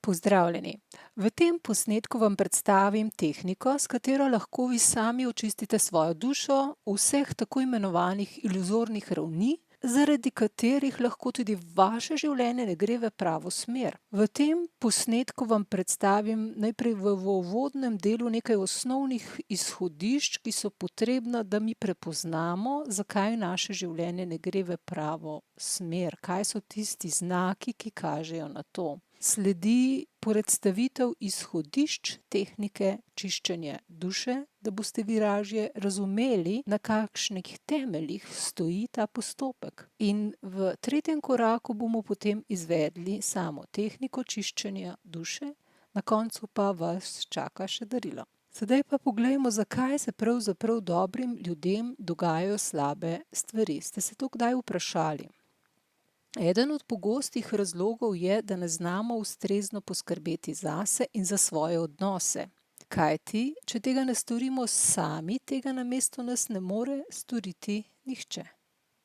Pozdravljeni! V tem posnetku vam predstavim tehniko, s katero lahko vi sami očistite svojo dušo vseh tako imenovanih iluzornih ravni, zaradi katerih lahko tudi vaše življenje ne gre v pravo smer. V tem posnetku vam predstavim najprej v uvodnem delu nekaj osnovnih izhodišč, ki so potrebna, da mi prepoznamo, zakaj naše življenje ne gre v pravo smer, kaj so tisti znaki, ki kažejo na to. Sledi predstavitev izhodišč tehnike čiščenja duše, da boste vi lažje razumeli, na kakšnih temeljih stoji ta postopek. In v tretjem koraku bomo potem izvedli samo tehniko čiščenja duše, na koncu pa vas čaka še darilo. Sedaj pa poglejmo, zakaj se pravzaprav dobrim ljudem dogajajo slabe stvari. Ste se to kdaj vprašali? Eden od pogostih razlogov je, da ne znamo ustrezno poskrbeti zase in za svoje odnose. Kajti, če tega ne storimo sami, tega namesto nas ne more storiti nihče.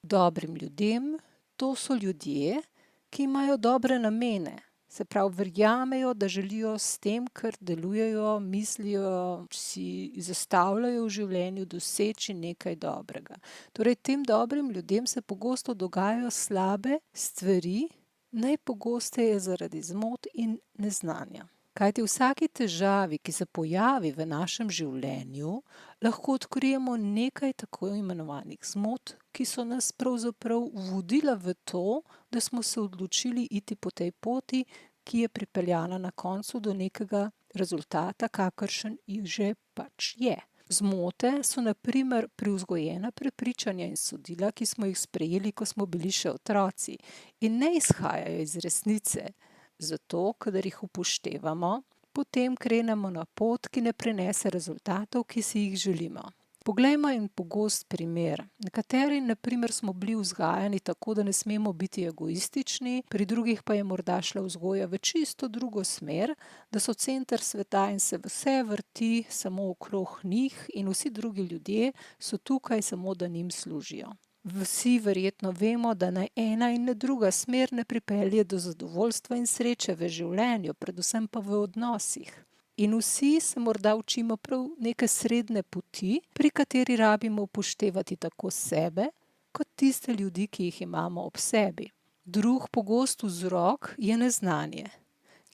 Dobrim ljudem, to so ljudje, ki imajo dobre namene. Se pravi, verjamejo, da želijo s tem, kar delujejo, mislijo, si zastavljajo v življenju doseči nekaj dobrega. Torej, tem dobrim ljudem se pogosto dogajajo slabe stvari, najpogosteje zaradi zmot in neznanja. Kajti v vsaki težavi, ki se pojavi v našem življenju, lahko odkrijemo nekaj tako imenovanih zmot, ki so nas pravzaprav vodila v to, da smo se odločili iti po tej poti, ki je pripeljala na koncu do nekega rezultata, kakršen že pač je. Zmote so na primer privzgojena prepričanja in sodila, ki smo jih sprejeli, ko smo bili še otroci, in ne izhajajo iz resnice. Zato, kadar jih upoštevamo, potem krenemo na pot, ki ne prinese rezultatov, ki si jih želimo. Poglejmo en pogost primer. Nekateri, na primer, smo bili vzgajani tako, da ne smemo biti egoistični, pri drugih pa je morda šla vzgoja v čisto drugo smer, da so center sveta in se vse vrti samo okrog njih in vsi drugi ljudje so tukaj samo, da njim služijo. Vsi verjetno vemo, da ne ena in ne druga smer ne pripelje do zadovoljstva in sreče v življenju, predvsem pa v odnosih. In vsi se morda učimo prav neke srednje poti, pri kateri rabimo upoštevati tako sebe, kot tiste ljudi, ki jih imamo ob sebi. Drug pogost vzrok je neznanje.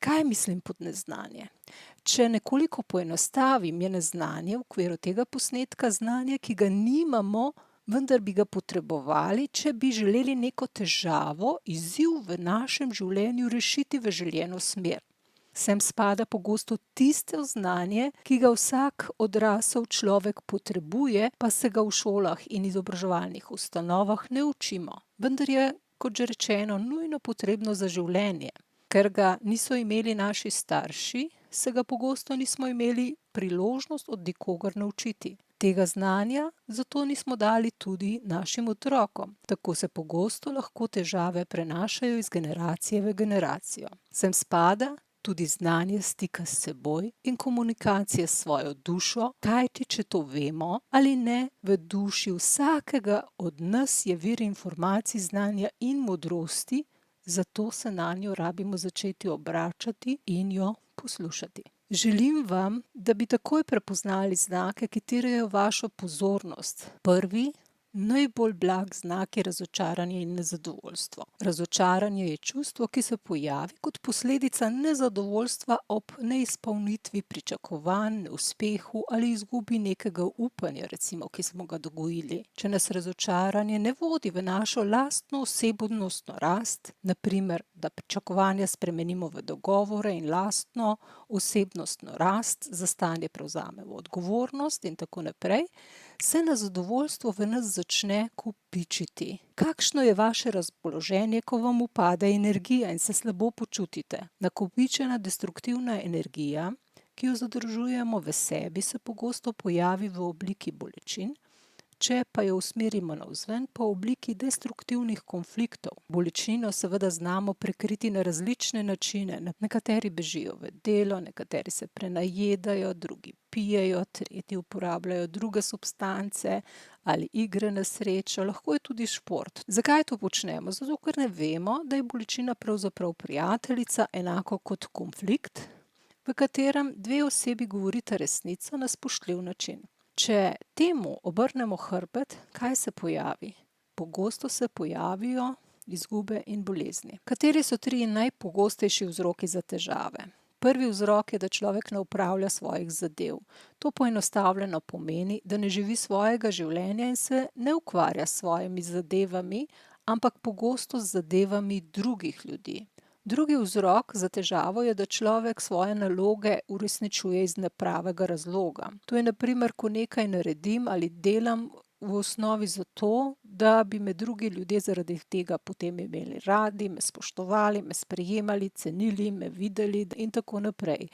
Kaj mislim pod neznanje? Če nekoliko poenostavim, je neznanje v okviru tega posnetka znanje, ki ga nimamo, vendar bi ga potrebovali, če bi želeli neko težavo, izziv v našem življenju rešiti v željeno smer. Sem spada pogosto tisto znanje, ki ga vsak odrasel človek potrebuje, pa se ga v šolah in izobraževalnih ustanovah ne učimo. Vendar je, kot že rečeno, nujno potrebno za življenje. Ker ga niso imeli naši starši, se ga pogosto nismo imeli priložnost od nikogar naučiti. Tega znanja zato nismo dali tudi našim otrokom. Tako se pogosto lahko težave prenašajo iz generacije v generacijo. Sem spada tudi znanje stika s seboj in komunikacije s svojo dušo, kajti če to vemo ali ne, v duši vsakega od nas je vir informacij, znanja in modrosti, zato se nanjo rabimo začeti obračati in jo poslušati. Želim vam, da bi takoj prepoznali znake, ki terjajo vašo pozornost. Prvi, najbolj blag znak je razočaranje in nezadovoljstvo. Razočaranje je čustvo, ki se pojavi kot posledica nezadovoljstva ob neizpolnitvi pričakovanj, neuspehu ali izgubi nekega upanja, recimo, ki smo ga dogojili. Če nas razočaranje ne vodi v našo lastno osebnostno rast, na primer, da pričakovanja spremenimo v dogovore in lastno osebnostno rast, za stanje prevzamemo odgovornost in tako naprej, se nezadovoljstvo v nas začne kopičiti. Kakšno je vaše razpoloženje, ko vam upade energija in se slabo počutite? Nakopičena destruktivna energija, ki jo zadržujemo v sebi, se pogosto pojavi v obliki bolečin, Če pa jo usmerimo navzven po obliki destruktivnih konfliktov, bolečino seveda znamo prekriti na različne načine. Nekateri bežijo v delo, nekateri se prenajedajo, drugi pijejo, tretji uporabljajo druge substance ali igre na srečo, lahko je tudi šport. Zakaj to počnemo? Zato, ker ne vemo, da je bolečina pravzaprav prijateljica, enako kot konflikt, v katerem dve osebi govorita resnico na spoštljiv način. Če temu obrnemo hrbet, kaj se pojavi? Pogosto se pojavijo izgube in bolezni. Kateri so 3 najpogostejši vzroki za težave? Prvi vzrok je, da človek ne opravlja svojih zadev. To poenostavljeno pomeni, da ne živi svojega življenja in se ne ukvarja s svojimi zadevami, ampak pogosto z zadevami drugih ljudi. Drugi vzrok za težavo je, da človek svoje naloge uresničuje iz nepravega razloga. To je na primer, ko nekaj naredim ali delam v osnovi zato, da bi me drugi ljudje zaradi tega potem imeli radi, me spoštovali, me sprejemali, cenili, me videli in tako naprej.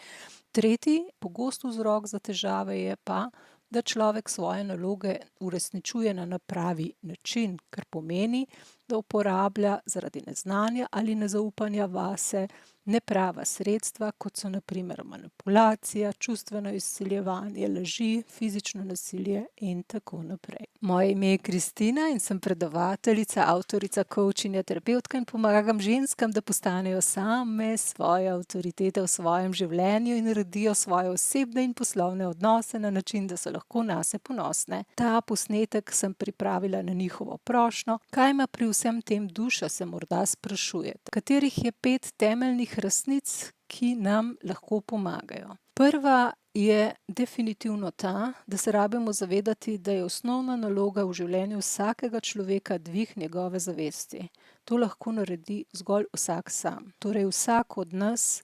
Tretji pogost vzrok za težave je pa, da človek svoje naloge uresničuje na nepravi način, kar pomeni, da uporablja zaradi neznanja ali nezaupanja vase neprava sredstva, kot so na primer manipulacija, čustveno izsiljevanje, laži, fizično nasilje in tako naprej. Moje ime je Kristina in sem predavateljica, avtorica, kovčinja, terapevtka in pomagam ženskam, da postanejo same svoje avtoritete v svojem življenju in redijo svoje osebne in poslovne odnose na način, da so lahko nase ponosne. Ta posnetek sem pripravila na njihovo prošnjo. Kaj ima pri vsem tem duša, se morda sprašujete? Katerih je 5 temeljnih resnic, ki nam lahko pomagajo? Prva je definitivno ta, da se rabimo zavedati, da je osnovna naloga v življenju vsakega človeka dvig njegove zavesti. To lahko naredi zgolj vsak sam. Torej vsak od nas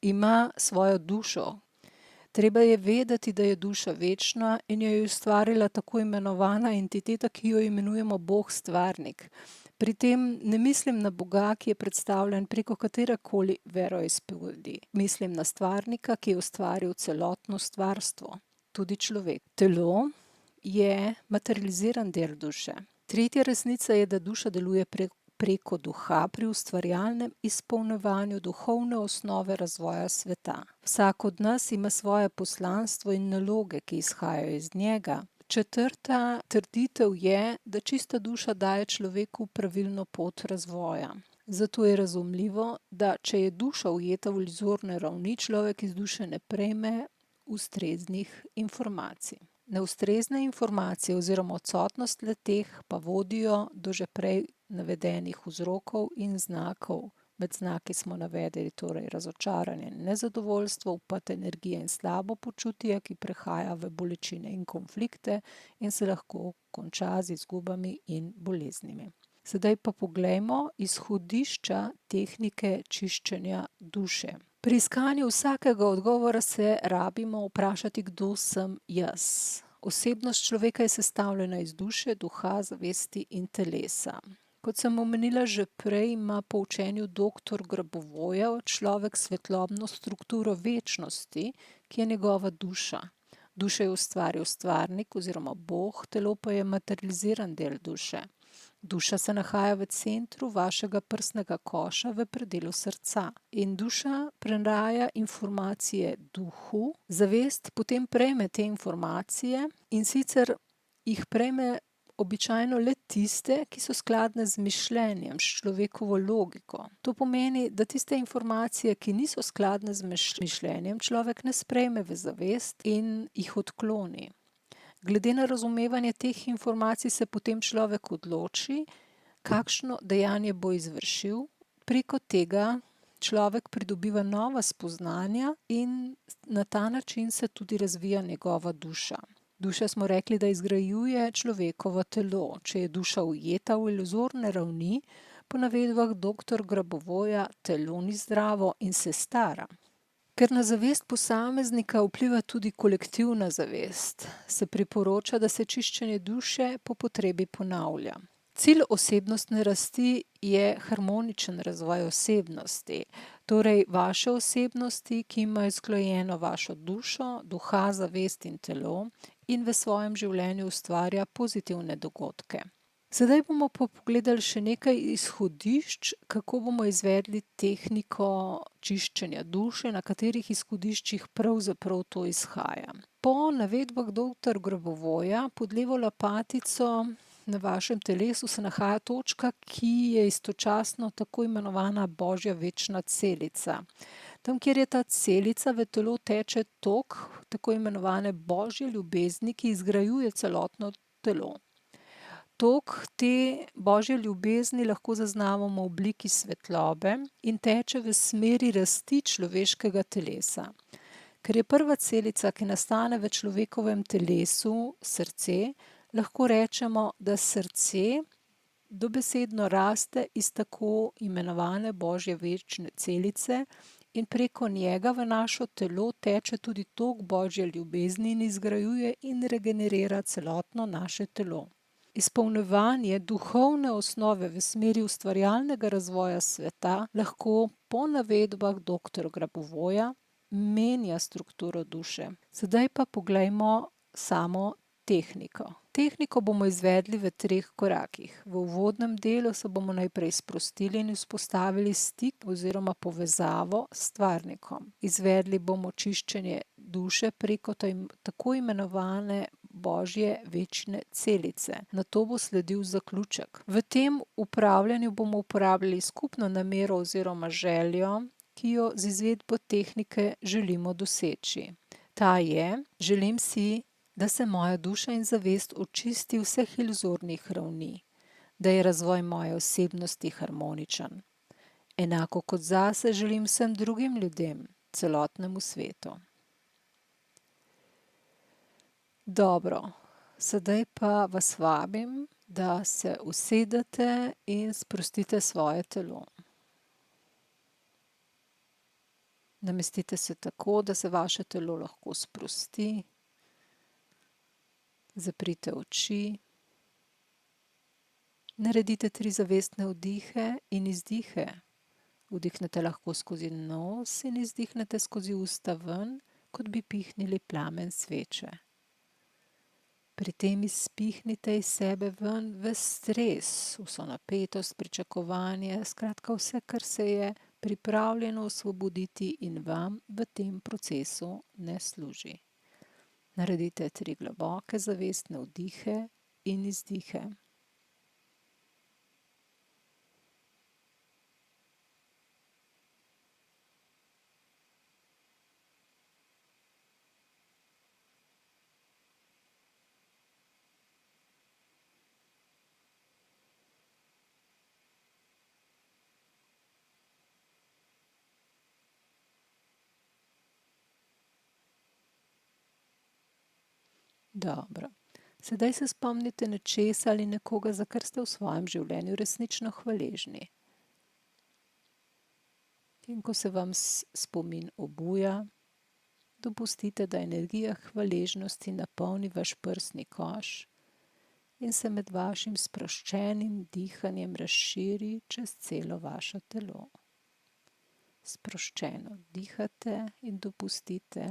ima svojo dušo. Treba je vedeti, da je duša večna in jo je ustvarila tako imenovana entiteta, ki jo imenujemo Bog stvarnik. Pri tem ne mislim na Boga, ki je predstavljen preko katerekoli veroizpovedi. Mislim na stvarnika, ki je ustvaril celotno stvarstvo, tudi človek. Telo je materializiran del duše. Tretja resnica je, da duša deluje preko duha pri ustvarjalnem izpolnjevanju duhovne osnove razvoja sveta. Vsak od nas ima svoje poslanstvo in naloge, ki izhajajo iz njega. Četrta trditev je, da čista duša daje človeku pravilno pot razvoja. Zato je razumljivo, da če je duša ujeta v iluzorne ravni, človek iz duše ne prejme ustreznih informacij. Neustrezne informacije oziroma odsotnost le-teh pa vodijo do že prej navedenih vzrokov in znakov. Med znaki smo navedli torej razočaranje in nezadovoljstvo, upad energije in slabo počutje, ki prehaja v bolečine in konflikte in se lahko konča z izgubami in boleznimi. Sedaj pa poglejmo izhodišča tehnike čiščenja duše. Pri iskanju vsakega odgovora se rabimo vprašati, kdo sem jaz. Osebnost človeka je sestavljena iz duše, duha, zavesti in telesa. Kot sem omenila že prej, ima po učenju doktor Grabovoja človek svetlobno strukturo večnosti, ki je njegova duša. Dušo je ustvaril stvarnik oziroma Bog, telo pa je materializiran del duše. Duša se nahaja v centru vašega prsnega koša v predelu srca in duša prenaša informacije duhu, zavest potem prejme te informacije in sicer jih prejme običajno le tiste, ki so skladne z mišljenjem, s človekovo logiko. To pomeni, da tiste informacije, ki niso skladne z mišljenjem, človek ne sprejme v zavest in jih odkloni. Glede na razumevanje teh informacij se potem človek odloči, kakšno dejanje bo izvršil. Preko tega človek pridobiva nova spoznanja in na ta način se tudi razvija njegova duša. Duša smo rekli, da izgrajuje človekovo telo. Če je duša ujeta v iluzorne ravni, po navedbah doktor Grabovoja, telo ni zdravo in se stara. Ker na zavest posameznika vpliva tudi kolektivna zavest, se priporoča, da se čiščenje duše po potrebi ponavlja. Cilj osebnostne rasti je harmoničen razvoj osebnosti, torej vaše osebnosti, ki imajo sklojeno vašo dušo, duha, zavest in telo in v svojem življenju ustvarja pozitivne dogodke. Sedaj bomo pa pogledali še nekaj izhodišč, kako bomo izvedli tehniko čiščenja duše, na katerih izhodiščih pravzaprav to izhaja. Po navedbah doktor Grabovoja pod levo lopatico na vašem telesu se nahaja točka, ki je istočasno tako imenovana Božja večna celica. Tam, kjer je ta celica, v telo teče tok tako imenovane Božje ljubezni, ki izgrajuje celotno telo. Tok te Božje ljubezni lahko zaznavamo v obliki svetlobe in teče v smeri rasti človeškega telesa. Ker je prva celica, ki nastane v človekovem telesu, srce, lahko rečemo, da srce dobesedno raste iz tako imenovane Božje večne celice in preko njega v našo telo teče tudi tok Božje ljubezni in izgrajuje in regenerira celotno naše telo. Izpolnjevanje duhovne osnove v smeri ustvarjalnega razvoja sveta lahko po navedbah doktor Grabovoja menja strukturo duše. Sedaj pa poglejmo samo tehniko. Tehniko bomo izvedli v 3 korakih. V uvodnem delu se bomo najprej sprostili in vzpostavili stik oziroma povezavo s stvarnikom. Izvedli bomo čiščenje duše preko tako imenovane Božje večne celice. Nato bo sledil zaključek. V tem upravljanju bomo uporabljali skupno namero oziroma željo, ki jo z izvedbo tehnike želimo doseči. Ta je: želim si, da se moja duša in zavest očisti vseh iluzornih ravni, da je razvoj moje osebnosti harmoničen. Enako kot zase želim vsem drugim ljudem, celotnemu svetu. Dobro, sedaj pa vas vabim, da se usedete in sprostite svoje telo. Namestite se tako, da se vaše telo lahko sprosti. Zaprite oči. Naredite 3 zavestne vdihe in izdihe. Vdihnete lahko skozi nos in izdihnete skozi usta ven, kot bi pihnili plamen sveče. Pri tem izpihnite iz sebe ven ves stres, vso napetost, pričakovanje, skratka vse, kar se je pripravljeno osvoboditi in vam v tem procesu ne služi. Naredite 3 globoke zavestne vdihe in izdihe. Dobro. Sedaj se spomnite nečesa ali nekoga, za kar ste v svojem življenju resnično hvaležni. In ko se vam spomin obuja, dopustite, da energija hvaležnosti napolni vaš prsni koš in se med vašim sproščenim dihanjem razširi čez celo vaše telo. Sproščeno dihate in dopustite,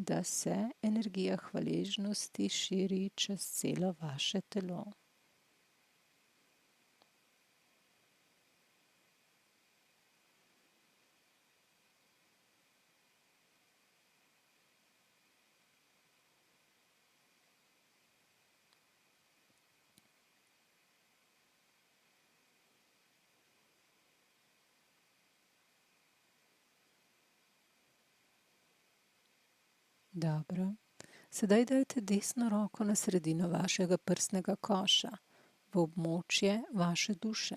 da se energija hvaležnosti širi čez celo vaše telo. Dobro. Sedaj dajte desno roko na sredino vašega prsnega koša, v območje vaše duše.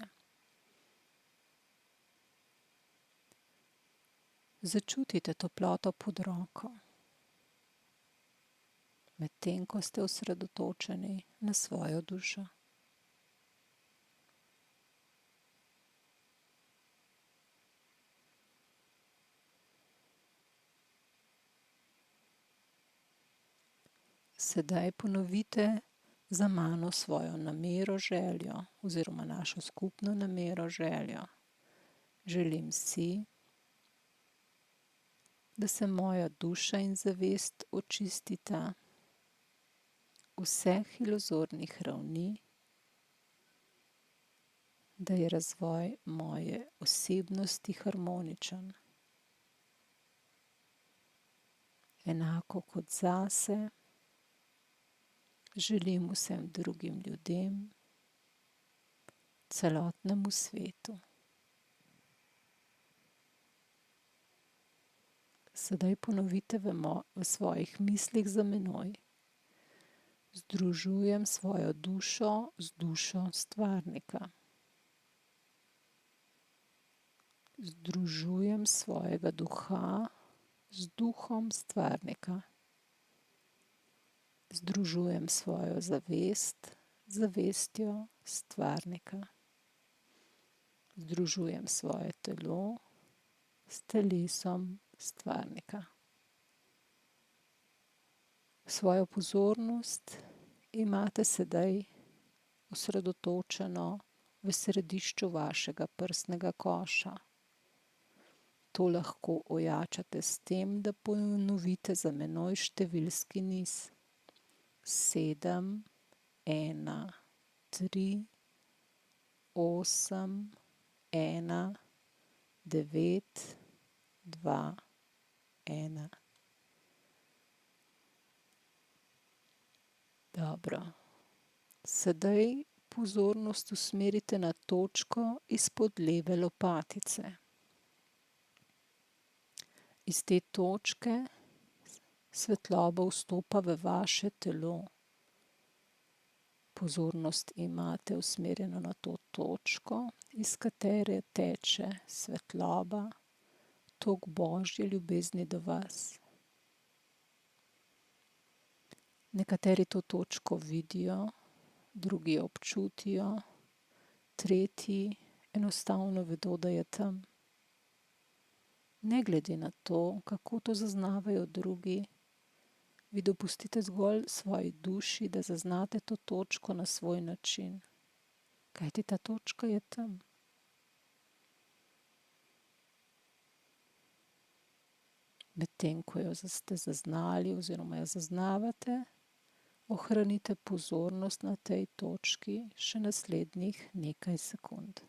Začutite toploto pod roko, medtem ko ste osredotočeni na svojo dušo. Sedaj ponovite za mano svojo namero, željo oziroma našo skupno namero, željo. Želim si, da se moja duša in zavest očistita vseh iluzornih ravni, da je razvoj moje osebnosti harmoničen. Enako kot zase, želim vsem drugim ljudem, celotnemu svetu. Sedaj ponovite v svojih mislih za menoj. Združujem svojo dušo z dušo stvarnika. Združujem svojega duha z duhom stvarnika. Združujem svojo zavest z zavestjo stvarnika. Združujem svoje telo s telesom stvarnika. Svojo pozornost imate sedaj osredotočeno v središču vašega prsnega koša. To lahko ojačate s tem, da ponovite za menoj številski niz. 7, 1, 3, 8, 1, 9, 2, 1. Dobro. Sedaj pozornost usmerite na točko izpod leve lopatice. Iz te točke svetloba vstopa v vaše telo. Pozornost imate usmerjeno na to točko, iz katere teče svetloba, tok Božje ljubezni do vas. Nekateri to točko vidijo, drugi jo občutijo, tretji enostavno vedo, da je tam. Ne glede na to, kako to zaznavajo drugi, vi dopustite zgolj svoji duši, da zaznate to točko na svoj način. Kajti ta točka je tam. Medtem ko jo ste zaznali oziroma jo zaznavate, ohranite pozornost na tej točki še naslednjih nekaj sekund.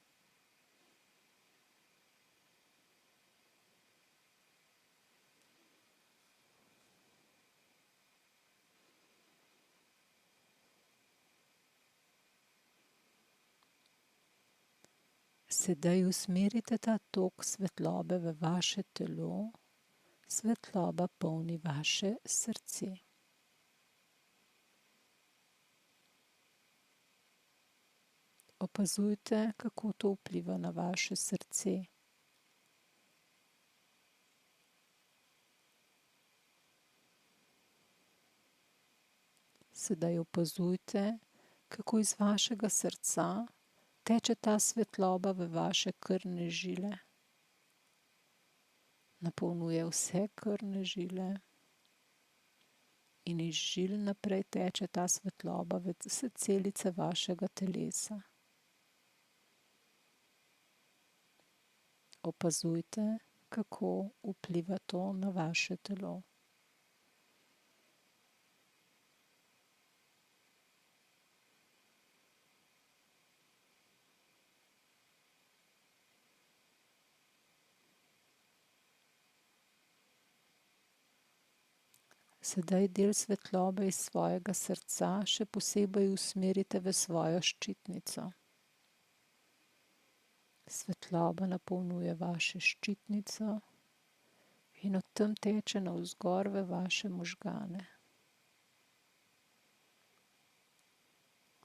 Sedaj usmerite ta tok svetlobe v vaše telo, svetloba polni vaše srce. Opazujte, kako to vpliva na vaše srce. Sedaj opazujte, kako iz vašega srca teče ta svetloba v vaše krvne žile. Napolnjuje vse krvne žile in iz žil naprej teče ta svetloba v vse celice vašega telesa. Opazujte, kako vpliva to na vaše telo. Sedaj del svetlobe iz svojega srca še posebej usmerite v svojo ščitnico. Svetloba napolnjuje vašo ščitnico in od tam teče navzgor v vaše možgane.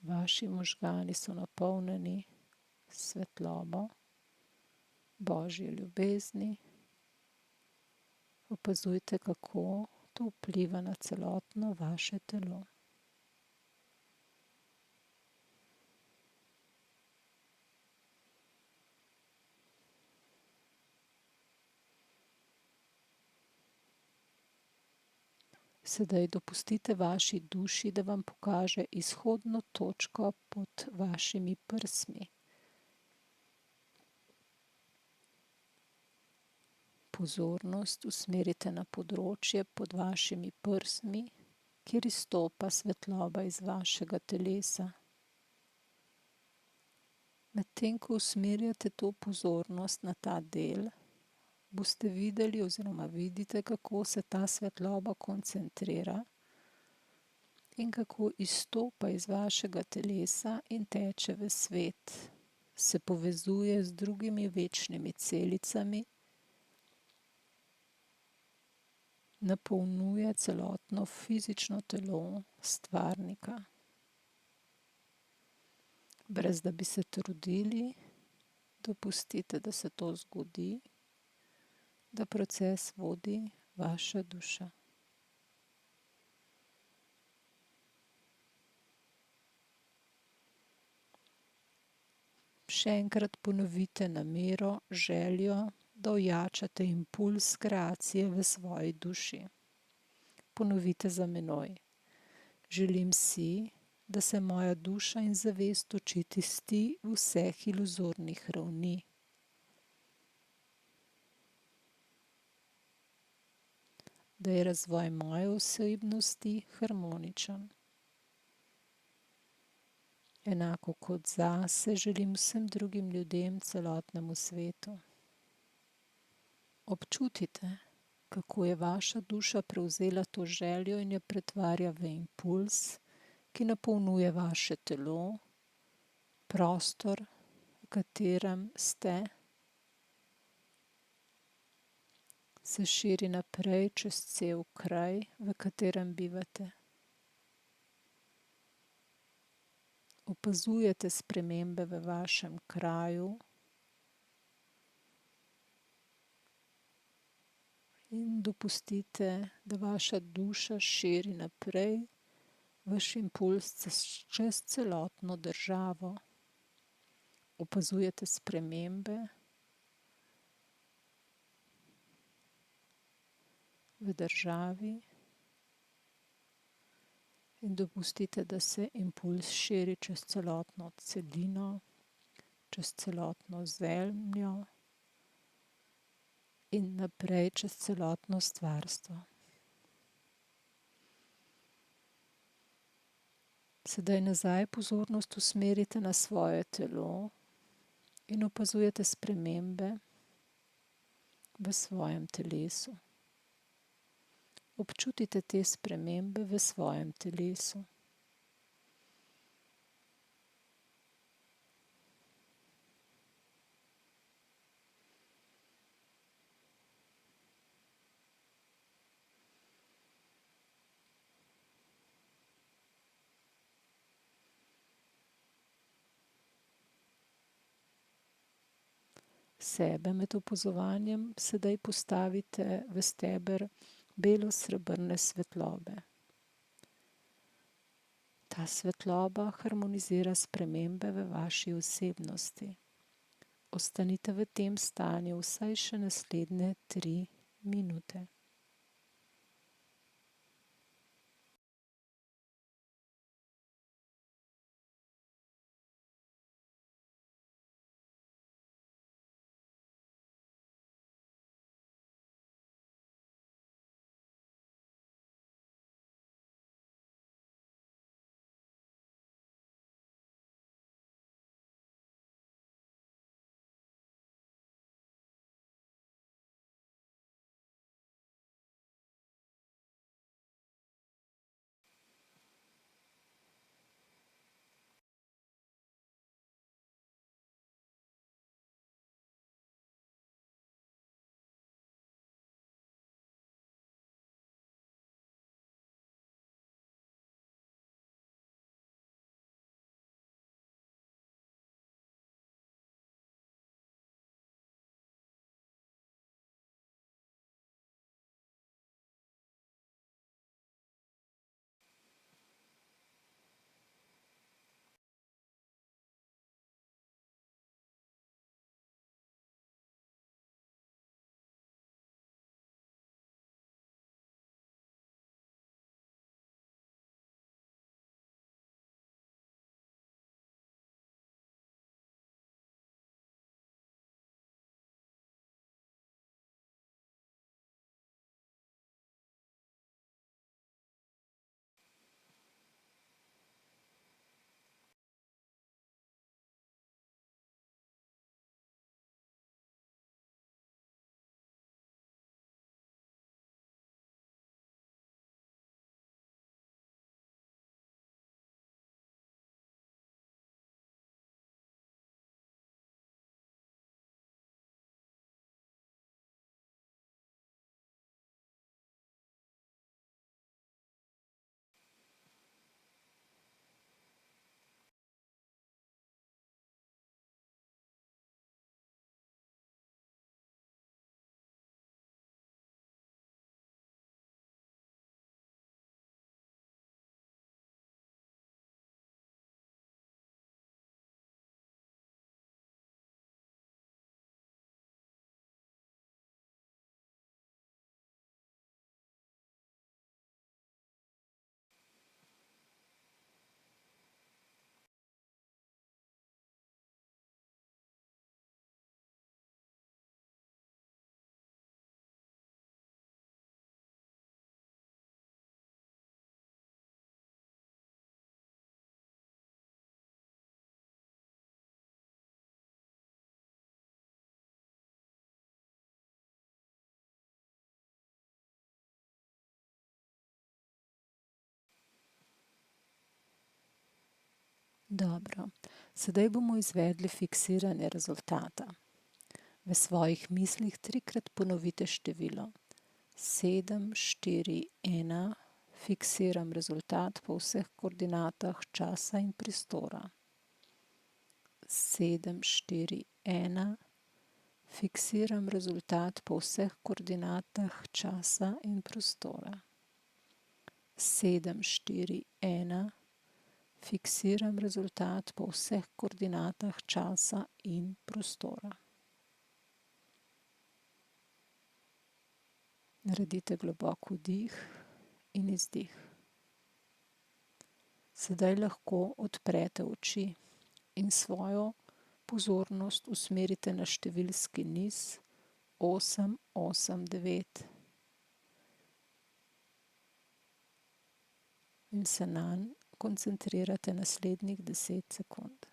Vaši možgani so napolnjeni s svetlobo Božje ljubezni. Opazujte, kako to vpliva na celotno vaše telo. Sedaj dopustite vaši duši, da vam pokaže izhodno točko pod vašimi prsmi. Pozornost usmerite na področje pod vašimi prsmi, kjer izstopa svetloba iz vašega telesa. Medtem ko usmerjate to pozornost na ta del, boste videli oziroma vidite, kako se ta svetloba koncentrira in kako izstopa iz vašega telesa in teče v svet, se povezuje z drugimi večnimi celicami, napolnjuje celotno fizično telo stvarnika. Brez da bi se trudili, dopustite, da se to zgodi, da proces vodi vaša duša. Še enkrat ponovite namero, željo, da ojačate impuls kreacije v svoji duši. Ponovite za menoj. Želim si, da se moja duša in zavest očisti vseh iluzornih ravni. Da je razvoj moje osebnosti harmoničen. Enako kot zase želim vsem drugim ljudem, celotnemu svetu. Občutite, kako je vaša duša prevzela to željo in jo pretvarja v impuls, ki napolnjuje vaše telo, prostor, v katerem ste, se širi naprej čez cel kraj, v katerem bivate. Opazujete spremembe v vašem kraju in dopustite, da vaša duša širi naprej vaš impuls čez celotno državo. Opazujete spremembe v državi in dopustite, da se impuls širi čez celotno celino, čez celotno zemljo in naprej čez celotno stvarstvo. Sedaj nazaj pozornost usmerite na svoje telo in opazujete spremembe v svojem telesu. Občutite te spremembe v svojem telesu. Sebe med opazovanjem sedaj postavite v steber belo-srebrne svetlobe. Ta svetloba harmonizira spremembe v vaši osebnosti. Ostanite v tem stanju vsaj še naslednje 3 minute. Dobro, sedaj bomo izvedli fiksiranje rezultata. V svojih mislih 3-krat ponovite število 7, 4, 1, fiksiram rezultat po vseh koordinatah časa in prostora. 7, 4, 1, fiksiram rezultat po vseh koordinatah časa in prostora. 7, 4, 1, fiksiram rezultat po vseh koordinatah časa in prostora. Naredite globok vdih in izdih. Sedaj lahko odprete oči in svojo pozornost usmerite na številski niz 8, 8, 9 in se nanj koncentrirate naslednjih 10 sekund.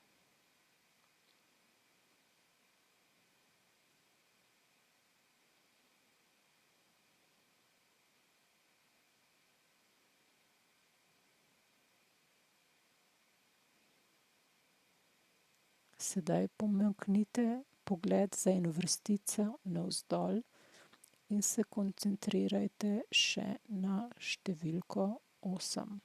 Sedaj pomaknite pogled za eno vrstico navzdol in se koncentrirajte še na številko 8.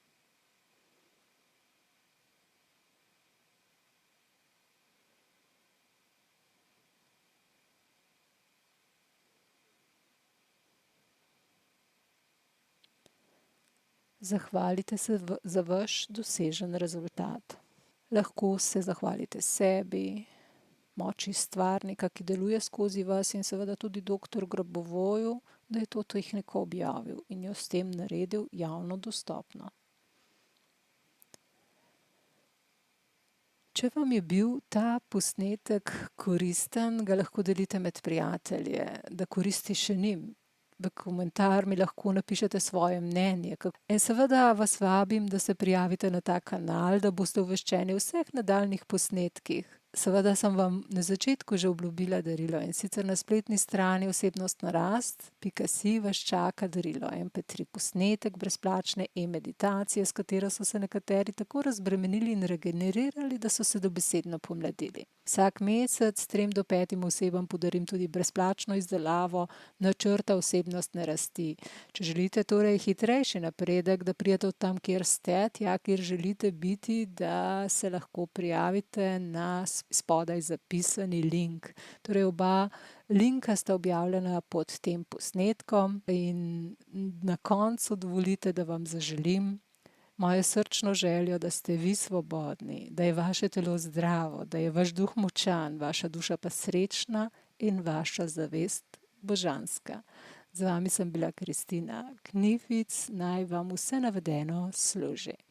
Zahvalite se za vaš dosežen rezultat. Lahko se zahvalite sebi, moči stvarnika, ki deluje skozi vas, in seveda tudi doktor Grabovoju, da je to tehniko objavil in jo s tem naredil javno dostopno. Če vam je bil ta posnetek koristen, ga lahko delite med prijatelje, da koristi še njim. V komentar mi lahko napišete svoje mnenje. In seveda vas vabim, da se prijavite na ta kanal, da boste obveščeni o vseh nadaljnjih posnetkih. Seveda sem vam na začetku že obljubila darilo, in sicer na spletni strani osebnostnarast.si vas čaka darilo. MP3 posnetek brezplačne e-meditacije, s katero so se nekateri tako razbremenili in regenerirali, da so se dobesedno pomladili. Vsak mesec 3 do 5 osebam podarim tudi brezplačno izdelavo načrta osebnostne rasti. Če želite torej hitrejši napredek, da pridete od tam, kjer ste, tja, kjer želite biti, da se lahko prijavite na spodaj zapisani link. Torej oba linka sta objavljena pod tem posnetkom in na koncu dovolite, da vam zaželim mojo srčno željo, da ste vi svobodni, da je vaše telo zdravo, da je vaš duh močan, vaša duša pa srečna in vaša zavest božanska. Z vami sem bila Kristina Knific, naj vam vse navedeno služi.